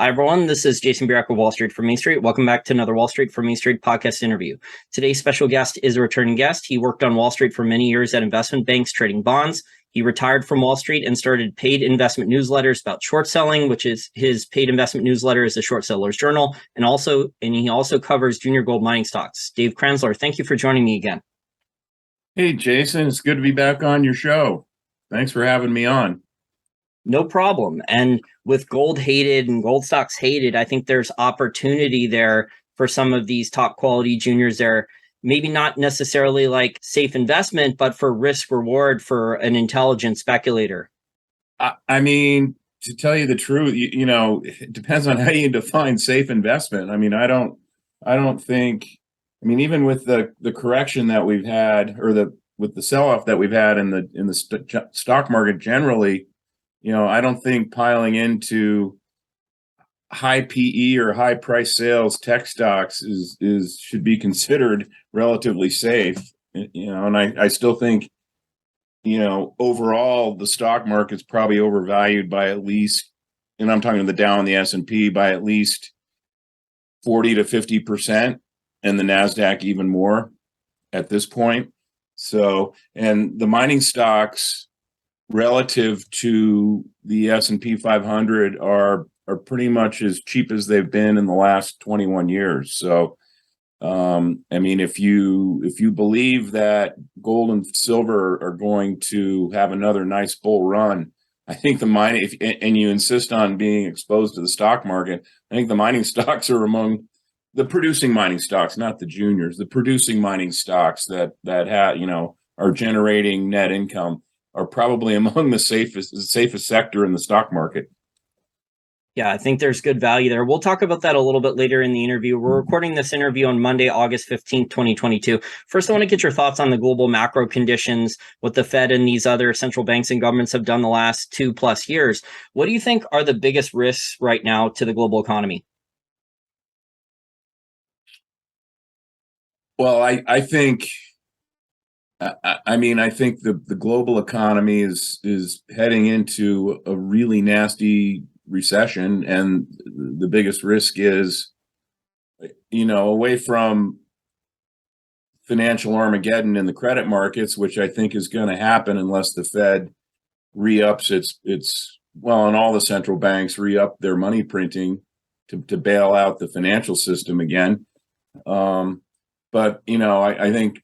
Hi, everyone. This is Jason Birack of Wall Street from Main Street. Welcome back to another Wall Street from Main Street podcast interview. Today's special guest is a returning guest. He worked on Wall Street for many years at investment banks trading bonds. He retired from Wall Street and started paid investment newsletters about short selling, which is his paid investment newsletter is the Short Seller's Journal. And he also covers junior gold mining stocks. Dave Kranzler, thank you for joining me again. Hey, Jason, it's good to be back on your show. Thanks for having me on. No problem. And with gold hated and gold stocks hated, I think there's opportunity there for some of these top quality juniors there. Maybe not necessarily like safe investment, but for risk reward for an intelligent speculator. I mean, to tell you the truth, you know, it depends on how you define safe investment. I mean, I don't think, I mean, even with the correction that we've had, or with the sell-off that we've had in the stock market generally, you know, I don't think piling into high PE or high price sales tech stocks should be considered relatively safe. You know, and I still think, you know, overall the stock market's probably overvalued by at least, and I'm talking the Dow and the S&P, by at least 40 to 50%, and the NASDAQ even more at this point. So, and the mining stocks relative to the S&P 500 are pretty much as cheap as they've been in the last 21 years. So, I mean, if you believe that gold and silver are going to have another nice bull run, I think the mining, and you insist on being exposed to the stock market, I think the mining stocks are among the producing mining stocks, not the juniors, the producing mining stocks that have, you know, are generating net income, are probably among the safest sector in the stock market. Yeah, I think there's good value there. We'll talk about that a little bit later in the interview. We're recording this interview on Monday, August 15th, 2022. First, I want to get your thoughts on the global macro conditions, what the Fed and these other central banks and governments have done the last 2+ years. What do you think are the biggest risks right now to the global economy? Well, I think, I mean, I think the global economy is heading into a really nasty recession, and the biggest risk is, you know, away from financial Armageddon in the credit markets, which I think is going to happen unless the Fed re-ups its well, and all the central banks re-up their money printing to bail out the financial system again. But, you know, I think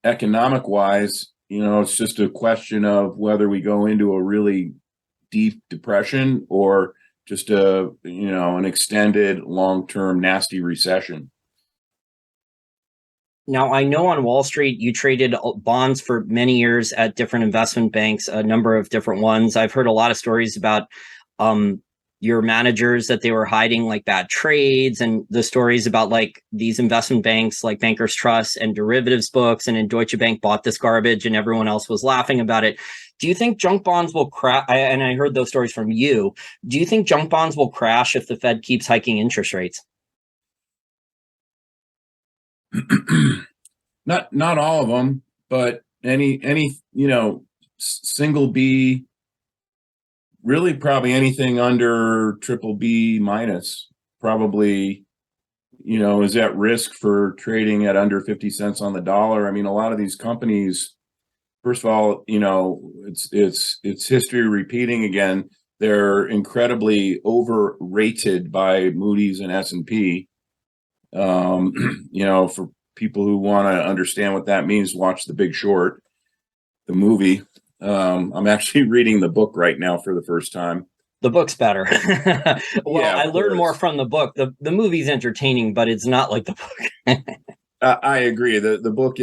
economic wise, you know, it's just a question of whether we go into a really deep depression or just an extended long-term nasty recession. Now, I know on Wall Street, you traded bonds for many years at different investment banks, a number of different ones. I've heard a lot of stories about your managers that they were hiding like bad trades, and the stories about like these investment banks like Bankers Trust and derivatives books, and in Deutsche Bank bought this garbage and everyone else was laughing about it. Do you think junk bonds will crash? And I heard those stories from you. Do you think junk bonds will crash if the Fed keeps hiking interest rates? Not all of them, but any you know, single B, really probably anything under triple B minus probably, you know, is at risk for trading at under 50 cents on the dollar. I mean, a lot of these companies, first of all, you know, it's history repeating again. They're incredibly overrated by Moody's and S&P. You know, for people who want to understand what that means, watch The Big Short, the movie. I'm actually reading the book right now for the first time. The book's better. Well, Yeah, I learned more from the book. The movie's entertaining, but it's not like the book. I agree. The book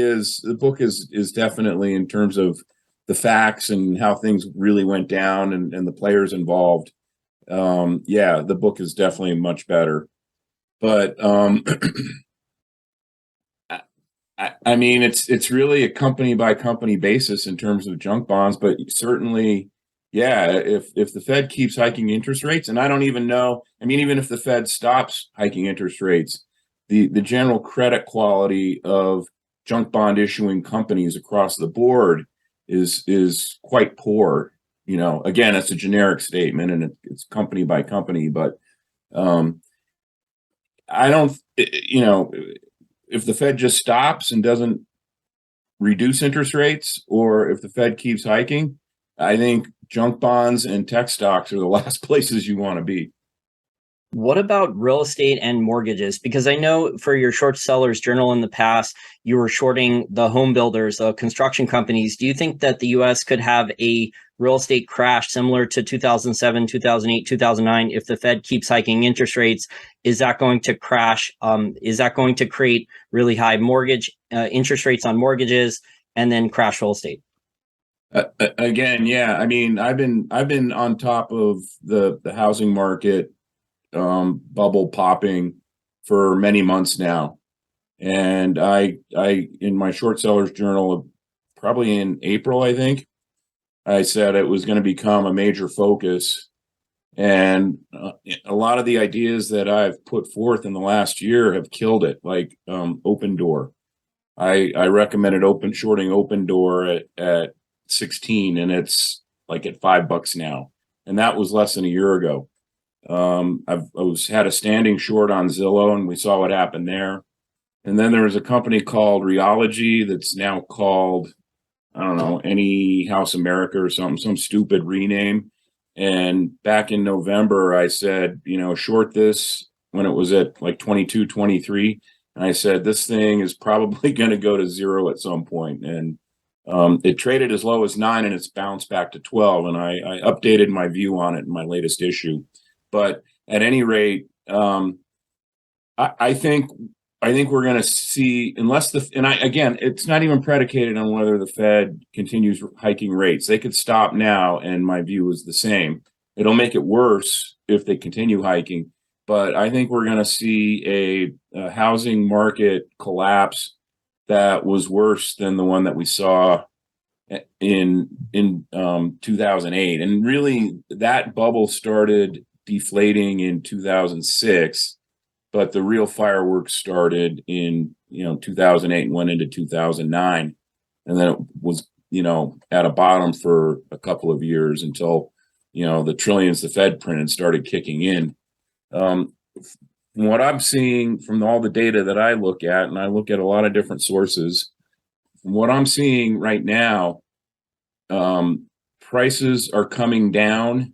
is definitely, in terms of the facts and how things really went down and the players involved. Yeah, the book is definitely much better. But I mean, it's really a company by company basis in terms of junk bonds, but certainly, yeah, if the Fed keeps hiking interest rates, and I don't even know, I mean, even if the Fed stops hiking interest rates, the general credit quality of junk bond issuing companies across the board is quite poor. You know, again, it's a generic statement and it's company by company, but Um, I don't, you know, if the Fed just stops and doesn't reduce interest rates, or if the Fed keeps hiking, I think junk bonds and tech stocks are the last places you want to be. What about real estate and mortgages? Because I know for your short sellers journal in the past, you were shorting the home builders, the construction companies. Do you think that the US could have a real estate crash similar to 2007, 2008, 2009 if the Fed keeps hiking interest rates? Is that going to crash? Is that going to create really high mortgage interest rates on mortgages and then crash real estate? Again, yeah. I mean, I've been on top of the housing market bubble popping for many months now. And I in my short sellers journal, probably in April, I think, I said it was going to become a major focus. And a lot of the ideas that I've put forth in the last year have killed it, like Open Door. I recommended shorting Open Door at 16, and it's like at $5 now. And that was less than a year ago. Had a standing short on Zillow, and we saw what happened there. And then there was a company called Reology that's now called, I don't know, Any House America or something, some stupid rename. And back in November, I said, short this when it was at like 22, 23. And I said, this thing is probably going to go to zero at some point. And it traded as low as 9, and it's bounced back to 12. And I updated my view on it in my latest issue. But at any rate, I think we're going to see, again, it's not even predicated on whether the Fed continues hiking rates. They could stop now, and my view is the same. It'll make it worse if they continue hiking, but I think we're going to see a housing market collapse that was worse than the one that we saw in 2008. And really, that bubble started deflating in 2006, but the real fireworks started in 2008 and went into 2009, and then it was at a bottom for a couple of years until the trillions the Fed printed started kicking in. From what I'm seeing from all the data that I look at, and I look at a lot of different sources, from what I'm seeing right now, prices are coming down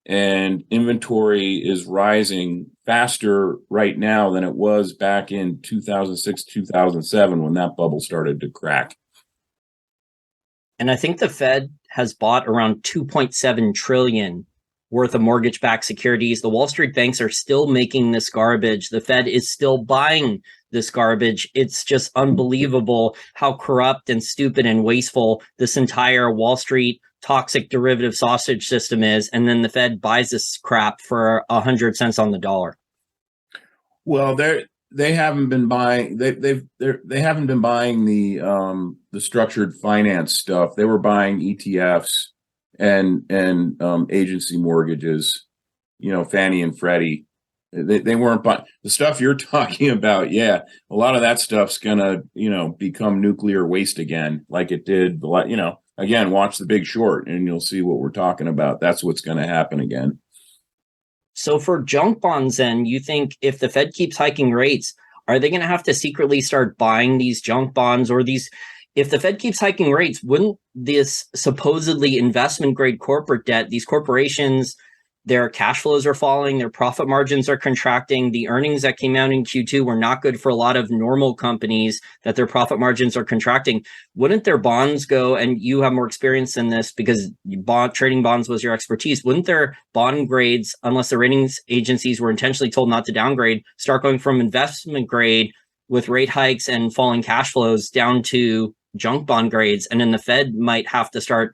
and inventory is rising faster right now than it was back in 2006, 2007, when that bubble started to crack. And I think the Fed has bought around 2.7 trillion worth of mortgage-backed securities. The Wall Street banks are still making this garbage. The Fed is still buying this garbage. It's just unbelievable how corrupt and stupid and wasteful this entire Wall Street toxic derivative sausage system is. And then the Fed buys this crap for 100 cents on the dollar. Well, they haven't been buying. They haven't been buying the structured finance stuff. They were buying ETFs and agency mortgages, Fannie and Freddie. They weren't buying the stuff you're talking about. Yeah, a lot of that stuff's gonna become nuclear waste again, like it did. Again, watch The Big Short, and you'll see what we're talking about. That's what's going to happen again. So for junk bonds, then, you think if the Fed keeps hiking rates, are they going to have to secretly start buying these junk bonds or these? If the Fed keeps hiking rates, wouldn't this supposedly investment grade corporate debt, these corporations, their cash flows are falling, their profit margins are contracting, the earnings that came out in Q2 were not good for a lot of normal companies, that their profit margins are contracting. Wouldn't their bonds go, and you have more experience in this because trading bonds was your expertise, wouldn't their bond grades, unless the ratings agencies were intentionally told not to downgrade, start going from investment grade with rate hikes and falling cash flows down to junk bond grades? And then the Fed might have to start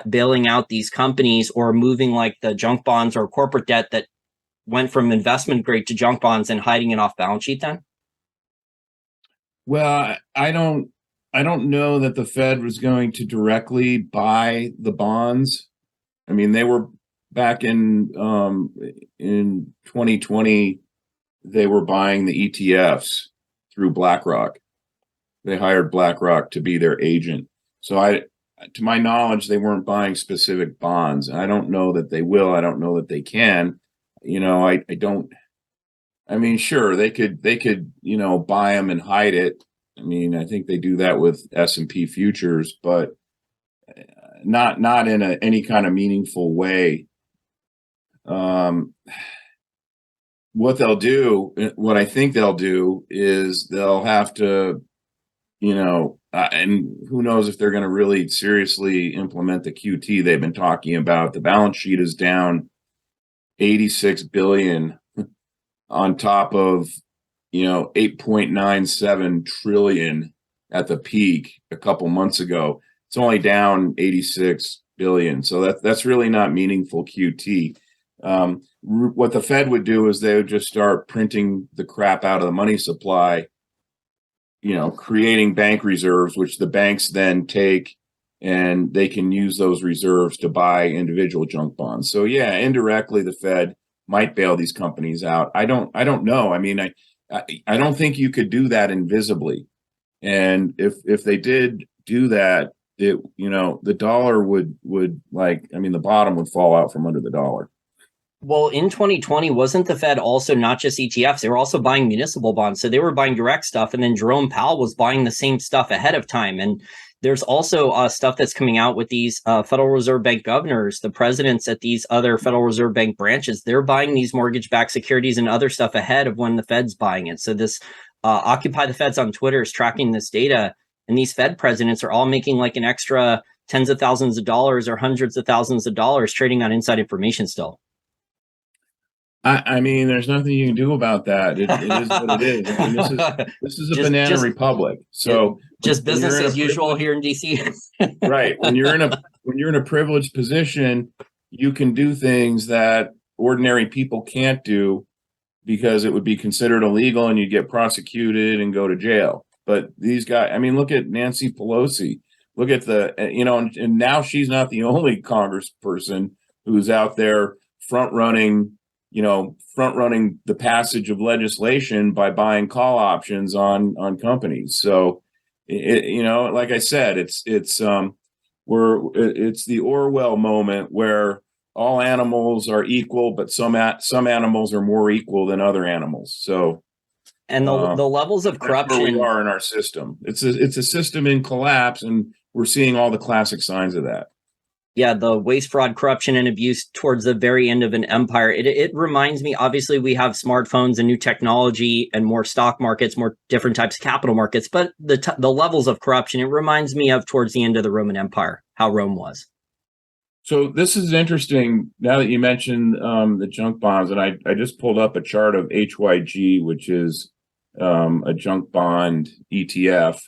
bailing out these companies or moving like the junk bonds or corporate debt that went from investment grade to junk bonds and hiding it off balance sheet then? Well, I don't know that the Fed was going to directly buy the bonds. I mean, they were back in 2020, they were buying the ETFs through BlackRock. They hired BlackRock to be their agent. So to my knowledge, they weren't buying specific bonds. I don't know that they will. I don't know that they can. I don't. I mean, sure, they could buy them and hide it. I mean, I think they do that with S&P futures, but not in any kind of meaningful way. Um, what I think they'll do is they'll have to, and who knows if they're going to really seriously implement the QT they've been talking about. The balance sheet is down 86 billion on top of 8.97 trillion at the peak a couple months ago. It's only down 86 billion. So that's really not meaningful QT. What the Fed would do is they would just start printing the crap out of the money supply, creating bank reserves, which the banks then take and they can use those reserves to buy individual junk bonds. So yeah, indirectly the Fed might bail these companies out. I don't know. I mean, I don't think you could do that invisibly. And if they did do that, the dollar would the bottom would fall out from under the dollar. Well, in 2020, wasn't the Fed also not just ETFs? They were also buying municipal bonds. So they were buying direct stuff. And then Jerome Powell was buying the same stuff ahead of time. And there's also stuff that's coming out with these Federal Reserve Bank governors, the presidents at these other Federal Reserve Bank branches. They're buying these mortgage-backed securities and other stuff ahead of when the Fed's buying it. So this Occupy the Feds on Twitter is tracking this data. And these Fed presidents are all making like an extra tens of thousands of dollars or hundreds of thousands of dollars trading on inside information still. I mean, there's nothing you can do about that. It is what it is. I mean, this is a banana republic. So just business as usual here in DC. Right. When you're in a privileged position, you can do things that ordinary people can't do because it would be considered illegal and you get prosecuted and go to jail. But these guys, I mean, look at Nancy Pelosi. Look at and now she's not the only congressperson who's out there front running the passage of legislation by buying call options on companies. So, like I said, it's the Orwell moment where all animals are equal, but some animals are more equal than other animals. So, and the levels of corruption, that's where we are in our system. It's a system in collapse, and we're seeing all the classic signs of that. Yeah, the waste, fraud, corruption, and abuse towards the very end of an empire. It reminds me, obviously, we have smartphones and new technology and more stock markets, more different types of capital markets, but the levels of corruption, it reminds me of towards the end of the Roman Empire, how Rome was. So this is interesting now that you mentioned the junk bonds, and I just pulled up a chart of HYG, which is a junk bond ETF,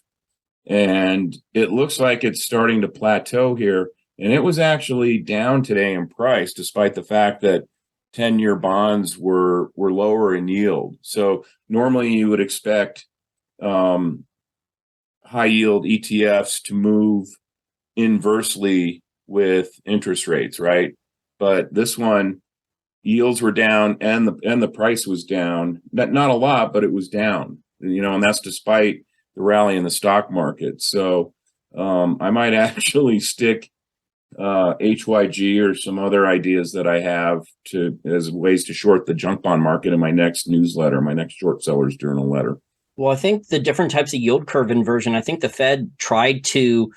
and it looks like it's starting to plateau here. And it was actually down today in price, despite the fact that 10-year bonds were lower in yield. So normally you would expect high yield ETFs to move inversely with interest rates, right? But this one, yields were down and the price was down. Not a lot, but it was down. And that's despite the rally in the stock market. So I might actually stick HYG or some other ideas that I have as ways to short the junk bond market in my next newsletter, my next short sellers journal letter. Well, I think the different types of yield curve inversion, I think the Fed tried to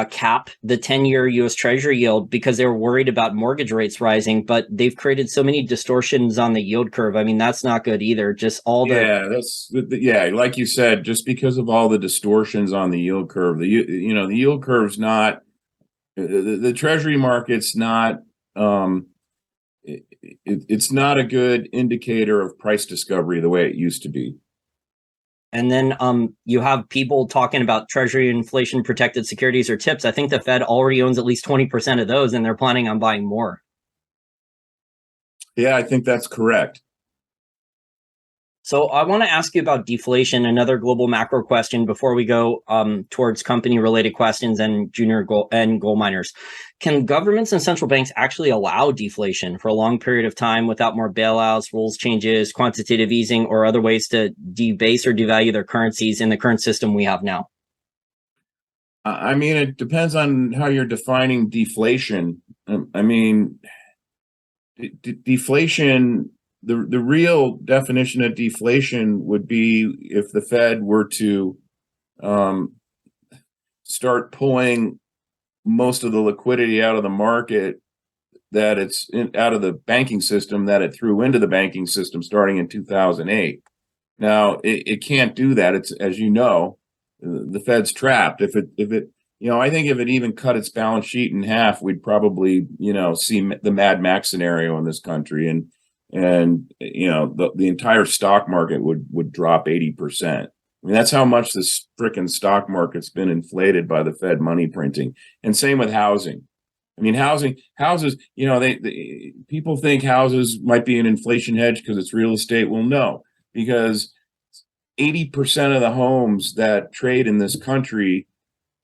cap the 10-year U.S. Treasury yield because they were worried about mortgage rates rising, but they've created so many distortions on the yield curve. I mean, that's not good either. Just all like you said, just because of all the distortions on the yield curve, the yield curve's not. The Treasury market's not. It's not a good indicator of price discovery the way it used to be. And then you have people talking about Treasury inflation protected securities or TIPS. I think the Fed already owns at least 20% of those, and they're planning on buying more. Yeah, I think that's correct. So I want to ask you about deflation, another global macro question before we go towards company-related questions and gold miners. Can governments and central banks actually allow deflation for a long period of time without more bailouts, rules changes, quantitative easing, or other ways to debase or devalue their currencies in the current system we have now? I mean, it depends on how you're defining deflation. I mean, deflation the real definition of deflation would be if the Fed were to start pulling most of the liquidity out of the market out of the banking system that it threw into the banking system starting in 2008. Now it can't do that. It's, as you know, the Fed's trapped. If it I think if it even cut its balance sheet in half, we'd probably see the Mad Max scenario in this country, and the entire stock market would drop 80%. I mean, that's how much this frickin' stock market's been inflated by the Fed money printing. And same with housing. I mean, houses, people think houses might be an inflation hedge because it's real estate. Well, no, because 80% of the homes that trade in this country,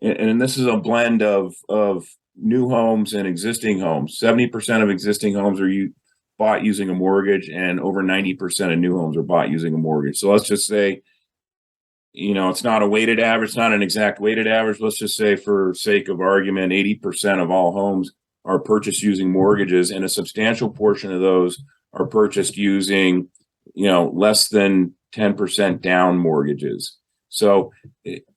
and this is a blend of new homes and existing homes. 70% of existing homes are bought using a mortgage, and over 90% of new homes are bought using a mortgage. So let's just say, it's not a weighted average, it's not an exact weighted average. Let's just say, for sake of argument, 80% of all homes are purchased using mortgages, and a substantial portion of those are purchased using, less than 10% down mortgages. So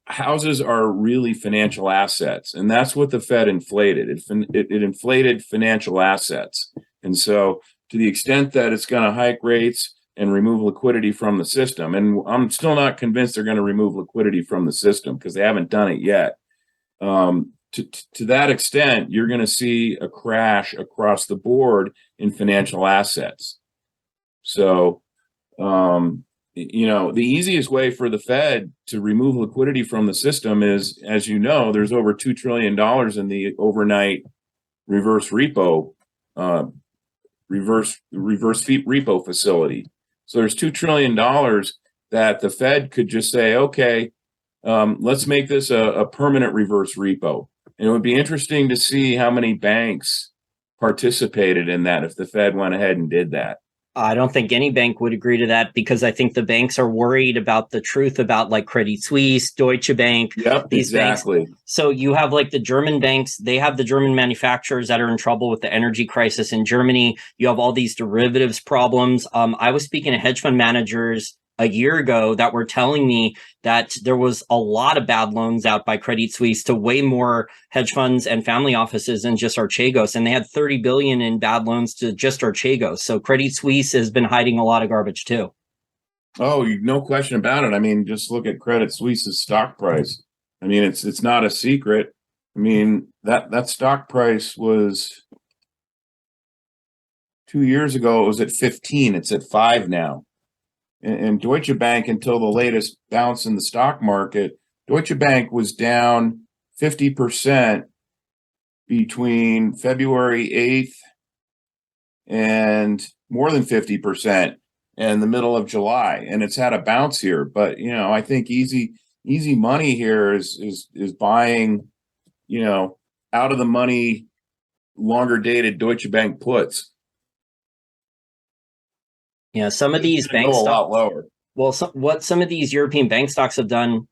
houses are really financial assets, and that's what the Fed inflated. It inflated financial assets. And so to the extent that it's going to hike rates and remove liquidity from the system, and I'm still not convinced they're going to remove liquidity from the system because they haven't done it yet. To that extent, you're going to see a crash across the board in financial assets. So, the easiest way for the Fed to remove liquidity from the system is, as you know, there's over $2 trillion in the overnight reverse repo facility. So there's $2 trillion that the Fed could just say, okay, let's make this a permanent reverse repo. And it would be interesting to see how many banks participated in that if the Fed went ahead and did that. I don't think any bank would agree to that, because I think the banks are worried about the truth about like Credit Suisse, Deutsche Bank, these exactly. banks. So you have like the German banks, they have the German manufacturers that are in trouble with the energy crisis in Germany. You have all these derivatives problems. I was speaking to hedge fund managers a year ago that were telling me that there was a lot of bad loans out by Credit Suisse to way more hedge funds and family offices than just Archegos. And they had 30 billion in bad loans to just Archegos. So Credit Suisse has been hiding a lot of garbage too. Oh, no question about it. I mean, just look at Credit Suisse's stock price. I mean, it's not a secret. I mean, that stock price was 2 years ago, it was at 15. It's at 5 now. And Deutsche Bank, until the latest bounce in the stock market, Deutsche Bank was down 50% between February 8th and more than 50% in the middle of July. And it's had a bounce here. But, I think easy money here is buying, out of the money, longer dated Deutsche Bank puts. Yeah, some of these bank stocks, a lot lower. Well, what some of these European bank stocks have done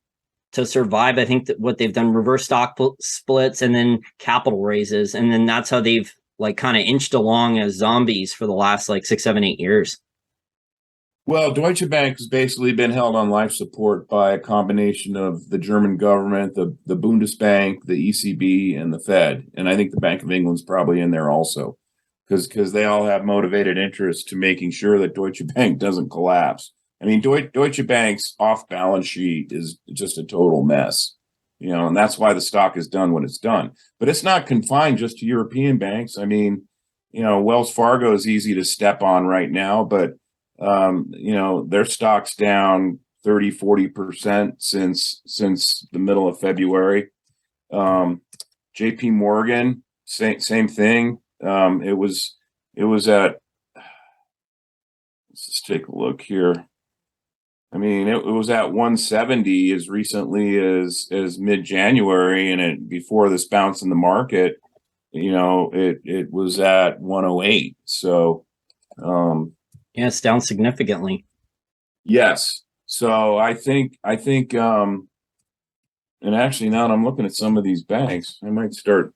to survive, I think that what they've done, reverse stock splits and then capital raises, and then that's how they've like kind of inched along as zombies for the last like 6, 7, 8 years. Well, Deutsche Bank has basically been held on life support by a combination of the German government, the Bundesbank, the ECB, and the Fed, and I think the Bank of England's probably in there also, because they all have motivated interest to making sure that Deutsche Bank doesn't collapse. I mean, Deutsche Bank's off-balance sheet is just a total mess, and that's why the stock has done what it's done. But it's not confined just to European banks. I mean, Wells Fargo is easy to step on right now, but, their stock's down 30, 40% since the middle of February. JP Morgan, same thing. It was at, let's just take a look here. I mean, it was at 170 as recently as mid-January, and before this bounce in the market, it was at 108. So, yeah, it's down significantly. Yes. So I think, and actually now that I'm looking at some of these banks, I might start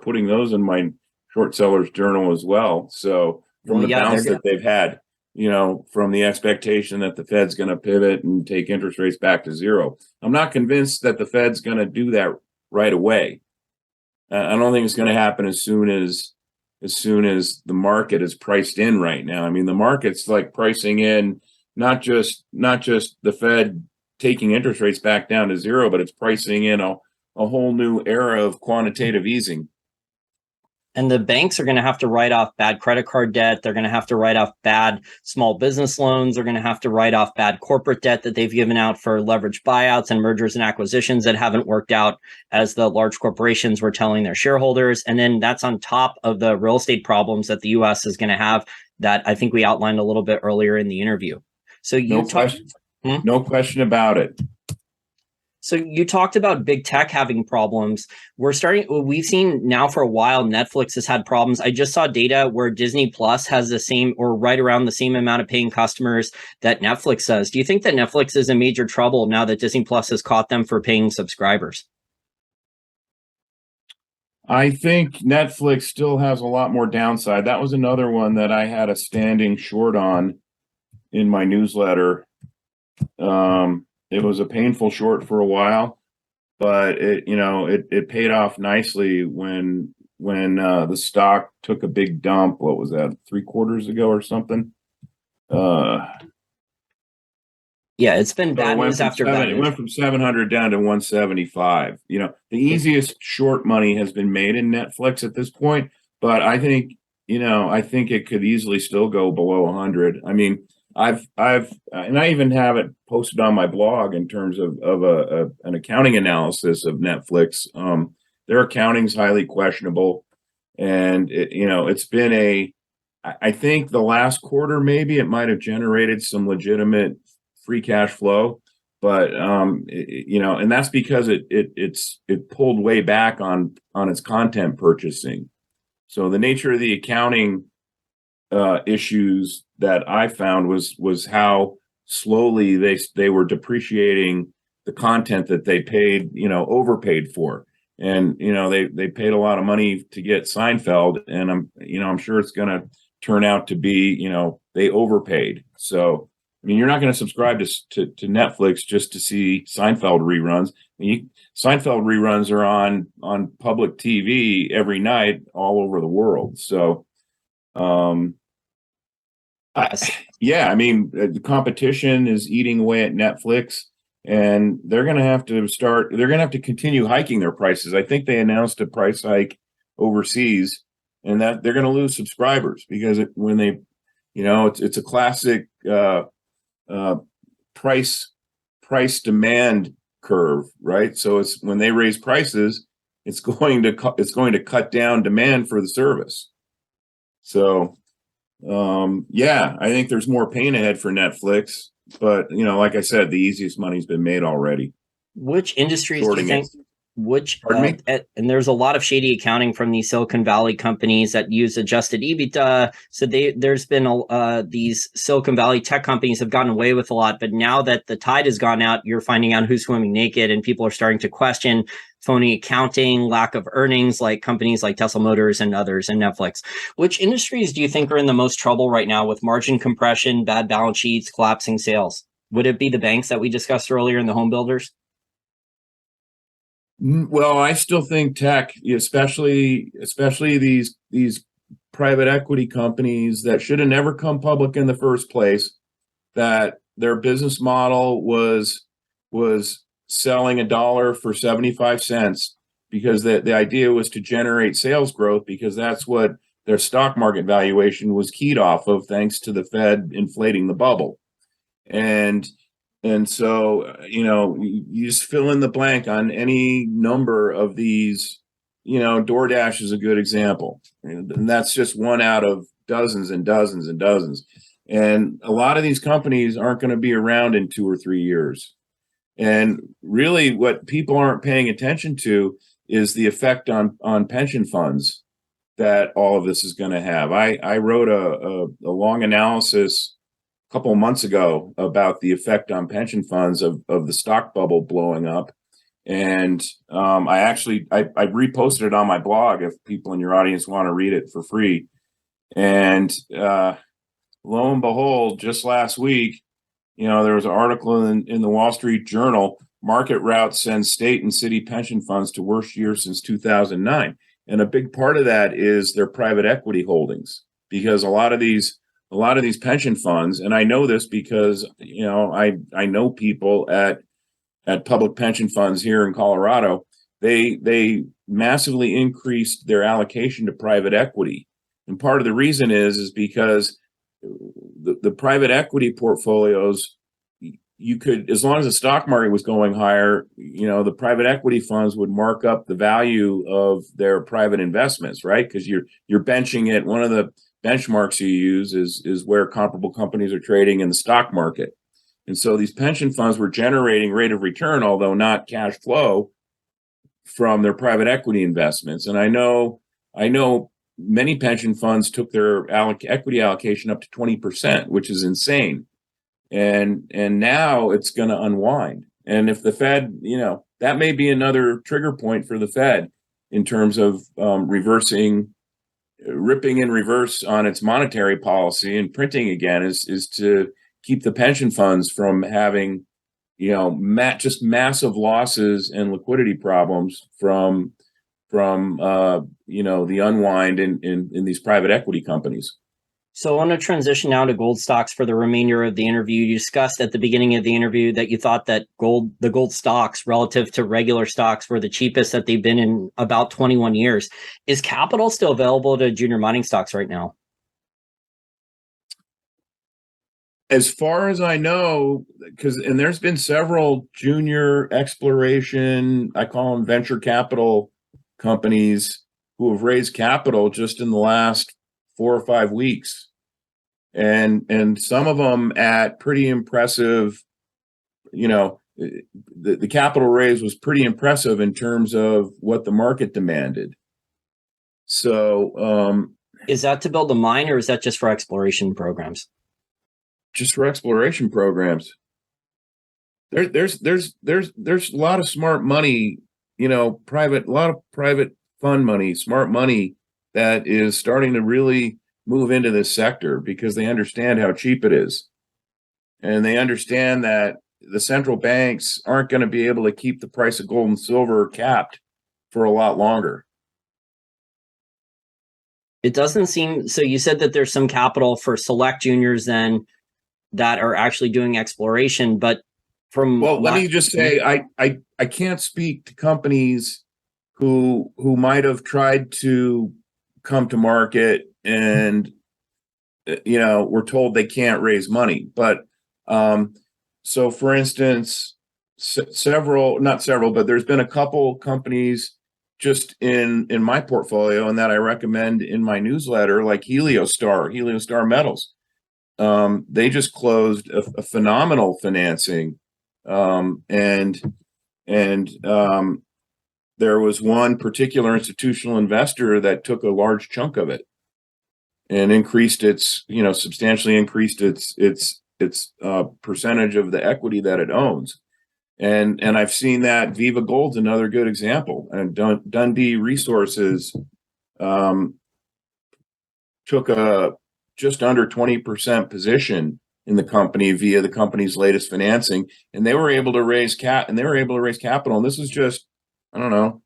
putting those in my short sellers journal as well. So from the bounce that they've had, from the expectation that the Fed's going to pivot and take interest rates back to zero. I'm not convinced that the Fed's going to do that right away. I don't think it's going to happen as soon as the market is priced in right now. I mean, the market's like pricing in not just the Fed taking interest rates back down to zero, but it's pricing in a whole new era of quantitative easing. And the banks are going to have to write off bad credit card debt. They're going to have to write off bad small business loans. They're going to have to write off bad corporate debt that they've given out for leveraged buyouts and mergers and acquisitions that haven't worked out as the large corporations were telling their shareholders. And then that's on top of the real estate problems that the U.S. is going to have that I think we outlined a little bit earlier in the interview. So you no question about it. So you talked about big tech having problems. We've seen now for a while, Netflix has had problems. I just saw data where Disney Plus has the same or right around the same amount of paying customers that Netflix does. Do you think that Netflix is in major trouble now that Disney Plus has caught them for paying subscribers? I think Netflix still has a lot more downside. That was another one that I had a standing short on in my newsletter. It was a painful short for a while, but it paid off nicely when the stock took a big dump. What was that, 3 quarters ago or something? Yeah, it's been bad news after bad news. It went from 700 down to 175. The easiest short money has been made in Netflix at this point, but I think it could easily still go below 100. I mean, and I even have it posted on my blog in terms of an accounting analysis of Netflix. Their accounting is highly questionable, and it's been I think the last quarter maybe it might have generated some legitimate free cash flow, but and that's because it pulled way back on its content purchasing. So the nature of the accounting issues that I found was how slowly they were depreciating the content that they paid, overpaid for. And they paid a lot of money to get Seinfeld, and I'm sure it's going to turn out to be, they overpaid. So I mean, you're not going to subscribe to Netflix just to see Seinfeld reruns. Seinfeld reruns are on public TV every night all over the world. So I mean, the competition is eating away at Netflix, and they're going to have to continue hiking their prices. I think they announced a price hike overseas, and that they're going to lose subscribers because it's a classic price demand curve, right? So it's when they raise prices, it's going to cut down demand for the service. So I think there's more pain ahead for Netflix, but like I said, the easiest money's been made already. Which industries do you think? And there's a lot of shady accounting from these Silicon Valley companies that use adjusted EBITDA. So there's been these Silicon Valley tech companies have gotten away with a lot, but now that the tide has gone out, you're finding out who's swimming naked, and people are starting to question phony accounting, lack of earnings, like companies like Tesla Motors and others, and Netflix. Which industries do you think are in the most trouble right now with margin compression, bad balance sheets, collapsing sales? Would it be the banks that we discussed earlier and the home builders? Well, I still think tech, especially these private equity companies that should have never come public in the first place, that their business model was selling $1 for 75 cents because the idea was to generate sales growth, because that's what their stock market valuation was keyed off of, thanks to the Fed inflating the bubble. And so, you just fill in the blank on any number of these. DoorDash is a good example, and that's just one out of dozens and dozens and dozens. And a lot of these companies aren't going to be around in 2 or 3 years. And really, what people aren't paying attention to is the effect on pension funds that all of this is going to have. I wrote a long analysis a couple of months ago about the effect on pension funds of the stock bubble blowing up. And I reposted it on my blog if people in your audience want to read it for free. And lo and behold, just last week, there was an article in the Wall Street Journal. Market rout sends state and city pension funds to worst year since 2009. And a big part of that is their private equity holdings, because a lot of these pension funds, and I know this because I know people at public pension funds here in Colorado. They massively increased their allocation to private equity, and part of the reason is because the private equity portfolios, you could, as long as the stock market was going higher, the private equity funds would mark up the value of their private investments, right? Because you're benching it. One of the benchmarks you use is where comparable companies are trading in the stock market. And so these pension funds were generating rate of return, although not cash flow, from their private equity investments. And I know many pension funds took their equity allocation up to 20%, which is insane. And now it's going to unwind. And if the Fed, that may be another trigger point for the Fed in terms of ripping in reverse on its monetary policy and printing again, is to keep the pension funds from having, just massive losses and liquidity problems from the unwind in these private equity companies. So I want to transition now to gold stocks for the remainder of the interview. You discussed at the beginning of the interview that you thought that the gold stocks relative to regular stocks were the cheapest that they've been in about 21 years. Is capital still available to junior mining stocks right now? As far as I know, and there's been several junior exploration, I call them venture capital companies, who have raised capital just in the last 4 or 5 weeks. And some of them at pretty impressive, the capital raise was pretty impressive in terms of what the market demanded. So is that to build a mine, or is that just for exploration programs? Just for exploration programs. There's a lot of smart money, a lot of private fund money, smart money, that is starting to really move into this sector because they understand how cheap it is. And they understand that the central banks aren't going to be able to keep the price of gold and silver capped for a lot longer. It doesn't seem so. You said that there's some capital for select juniors then that are actually doing exploration, but let me just say, I can't speak to companies who might have tried to come to market and we're told they can't raise money. But so for instance, not several, but there's been a couple companies just in my portfolio and that I recommend in my newsletter, like Heliostar Metals. They just closed a phenomenal financing, and there was one particular institutional investor that took a large chunk of it and increased substantially increased its percentage of the equity that it owns. And I've seen that. Viva Gold's another good example. And Dundee Resources took a just under 20% position in the company via the company's latest financing, and they were able to raise capital. And this is just, I don't know,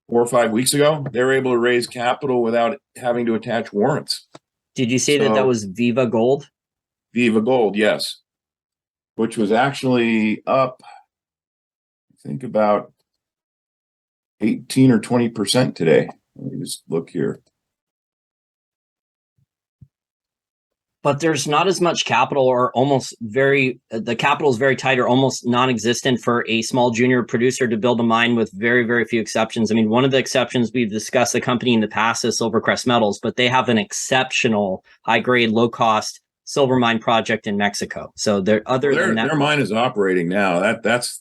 4 or 5 weeks ago. They were able to raise capital without having to attach warrants. Did you say that was Viva Gold? Viva Gold, yes. Which was actually up, I think, about 18 or 20% today. Let me just look here. But there's not as much capital, or the capital is very tight or almost non-existent for a small junior producer to build a mine, with very, very few exceptions. I mean, one of the exceptions, we've discussed the company in the past, is Silvercrest Metals, but they have an exceptional high-grade, low-cost silver mine project in Mexico. So their mine is operating now. That's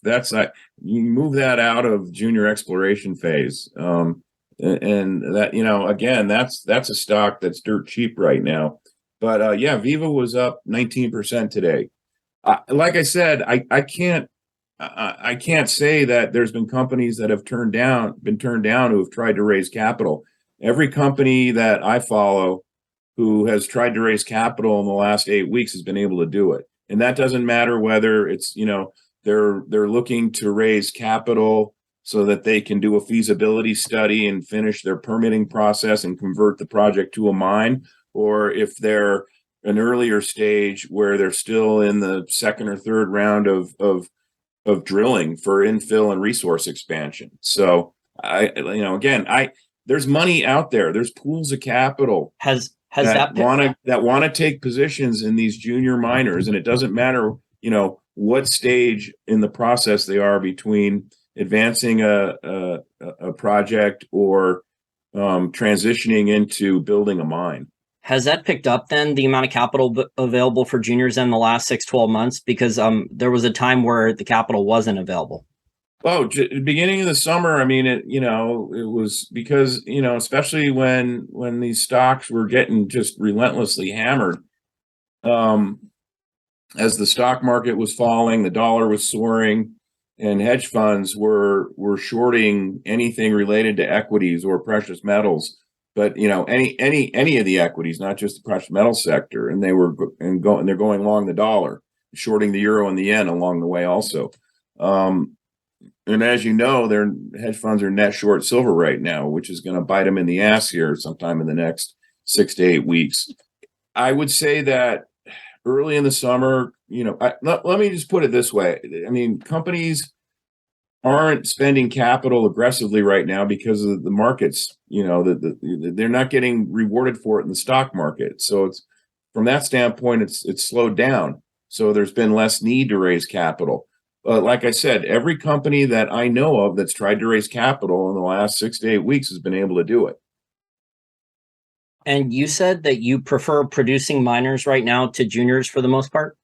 you move that out of junior exploration phase. And that, again, that's a stock that's dirt cheap right now. But Viva was up 19% today. Like I said, I can't say that there's been companies that have been turned down who have tried to raise capital. Every company that I follow who has tried to raise capital in the last 8 weeks has been able to do it. And that doesn't matter whether it's, they're looking to raise capital so that they can do a feasibility study and finish their permitting process and convert the project to a mine, or if they're an earlier stage where they're still in the second or third round of drilling for infill and resource expansion. So there's money out there. There's pools of capital that want to take positions in these junior miners, and it doesn't matter, what stage in the process they are between advancing a project or transitioning into building a mine. Has that picked up then, the amount of capital available for juniors in the last 6-12 months? Because there was a time where the capital wasn't available. Oh, beginning of the summer, I mean, it was because, especially when these stocks were getting just relentlessly hammered, as the stock market was falling, the dollar was soaring, and hedge funds were shorting anything related to equities or precious metals. But any of the equities, not just the precious metal sector, and they're going long the dollar, shorting the euro and the yen along the way also. And as you know, their hedge funds are net short silver right now, which is going to bite them in the ass here sometime in the next 6 to 8 weeks. I would say that early in the summer, let me just put it this way. I mean, companies aren't spending capital aggressively right now because of the markets. They're not getting rewarded for it in the stock market. So it's from that standpoint, it's slowed down. So there's been less need to raise capital. But like I said, every company that I know of that's tried to raise capital in the last 6 to 8 weeks has been able to do it. And you said that you prefer producing miners right now to juniors for the most part?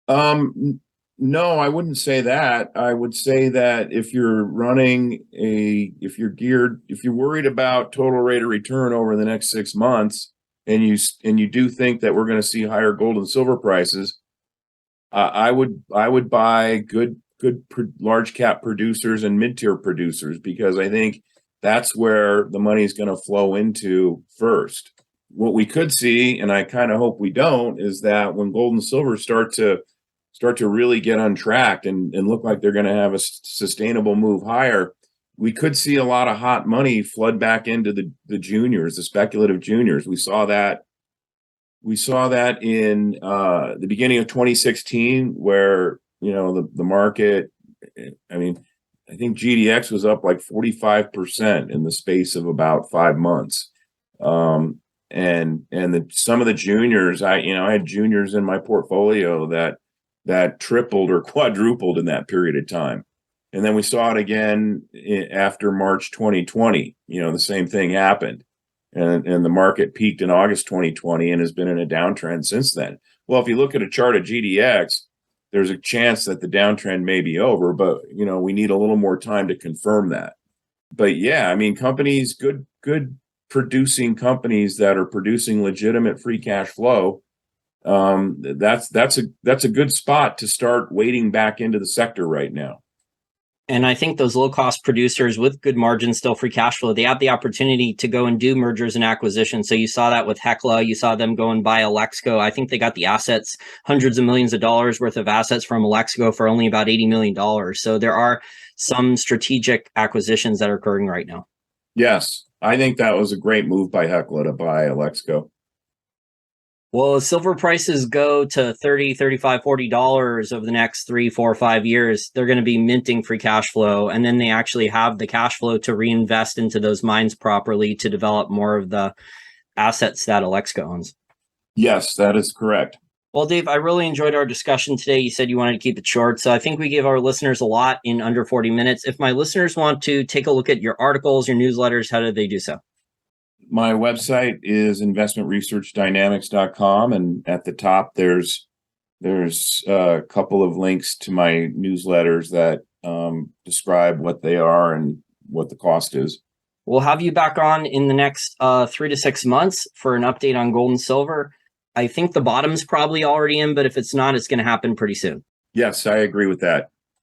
No, I wouldn't say that. I would say that if you're worried about total rate of return over the next 6 months, and you do think that we're going to see higher gold and silver prices, I would buy good large cap producers and mid-tier producers, because I think that's where the money is going to flow into first. What we could see, and I kind of hope we don't, is that when gold and silver start to really get untracked and look like they're going to have a sustainable move higher, we could see a lot of hot money flood back into the juniors, the speculative juniors. We saw that in the beginning of 2016, where the market, I mean, I think GDX was up like 45% in the space of about 5 months. And some of the juniors, I had juniors in my portfolio that tripled or quadrupled in that period of time. And then we saw it again after March 2020. The same thing happened. And the market peaked in August 2020 and has been in a downtrend since then. Well, if you look at a chart of GDX, there's a chance that the downtrend may be over, but we need a little more time to confirm that. But yeah, I mean, companies, good producing companies that are producing legitimate free cash flow, that's a good spot to start wading back into the sector right now. And I think those low-cost producers with good margins, still free cash flow, they have the opportunity to go and do mergers and acquisitions. So you saw that with Hecla. You saw them go and buy Alexco. I think they got the assets, hundreds of millions of dollars worth of assets from Alexco for only about $80 million. So there are some strategic acquisitions that are occurring right now. Yes, I think that was a great move by Hecla to buy Alexco. Well, as silver prices go to $30, $35, $40 over the next 3, 4, 5 years, they're going to be minting free cash flow. And then they actually have the cash flow to reinvest into those mines properly to develop more of the assets that Alexco owns. Yes, that is correct. Well, Dave, I really enjoyed our discussion today. You said you wanted to keep it short. So I think we gave our listeners a lot in under 40 minutes. If my listeners want to take a look at your articles, your newsletters, how do they do so? My website is investmentresearchdynamics.com, and at the top there's a couple of links to my newsletters that describe what they are and what the cost is. We'll have you back on in the next 3 to 6 months for an update on gold and silver. I think the bottom's probably already in, but if it's not, it's going to happen pretty soon. Yes, I agree with that.